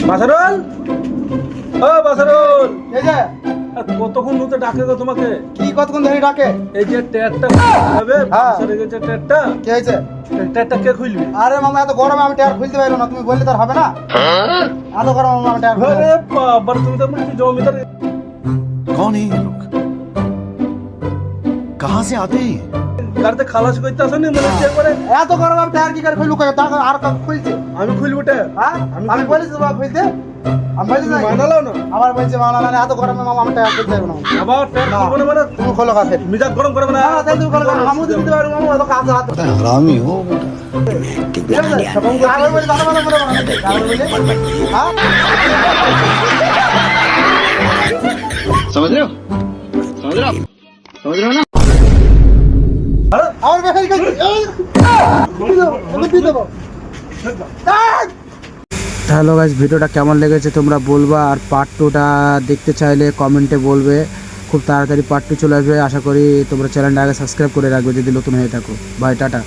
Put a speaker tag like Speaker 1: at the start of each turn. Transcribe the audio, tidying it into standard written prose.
Speaker 1: বাসারুল, ও বাসারুল,
Speaker 2: এই যে
Speaker 1: কতক্ষণ ধরে ডাকে গো তোমাকে?
Speaker 2: কি কতক্ষণ ধরে ডাকে?
Speaker 1: এই যে ট্যাটটা হবে, বাসারে গেছে ট্যাটটা।
Speaker 2: কি হয়েছে?
Speaker 1: ট্যাটটা কে খুলবি?
Speaker 2: আরে মামা এত গরমে আমি টায়ার খুলতে পারবো না, তুমি বললে তার হবে না। এত গরমে আমি টায়ার খুলতে
Speaker 1: আরে বাবা, তুমি তো বলছি জমিদার।
Speaker 3: कौन है ये लोग? कहाँ से आते हैं?
Speaker 1: গাড়িতে খালাস করতে আসেনি মনে হচ্ছে একবারে।
Speaker 2: এত গরমে আমি টায়ার কি করে খুলবো? আর কাউকে খুলছে?
Speaker 1: আমি খুলবো ট্যাট।
Speaker 2: হ্যাঁ আমি বলেছি তোমাকে খুলতে, আমি বলেছি না
Speaker 1: মানালাও না।
Speaker 2: আবার বলছে মানা না, এত গরমে মামা আমি টায়ার খুলতে পারবো না।
Speaker 1: আবার ট্যাট খুলবো না মানে
Speaker 2: তুমি খোলো কাছে।
Speaker 1: মিজাজ গরম করবে না।
Speaker 2: না না তুমি খোলো, আমি দিতে পারবো মামা, এত কাজ হাত।
Speaker 3: हरामी हो बेटा।
Speaker 2: ঠিক আছে আবার বলি দাদা মানা করে মানা আবার বলি হ্যাঁ
Speaker 3: समझ रहे हो? समझ रहे हो? समझ रहे हो ना?
Speaker 2: আবার বেশি গেছে এই দেবো
Speaker 4: হ্যালো গাইস, ভিডিওটা কেমন লেগেছে তোমরা বলবা, আর পার্ট 2টা দেখতে চাইলে কমেন্টে বলবে। খুব তাড়াতাড়ি পার্ট 2 চলে আসবে, আশা করি তোমরা চ্যানেলটা আগে সাবস্ক্রাইব করে রাখবে যদি নতুন হয়ে থাকো। Bye, tata.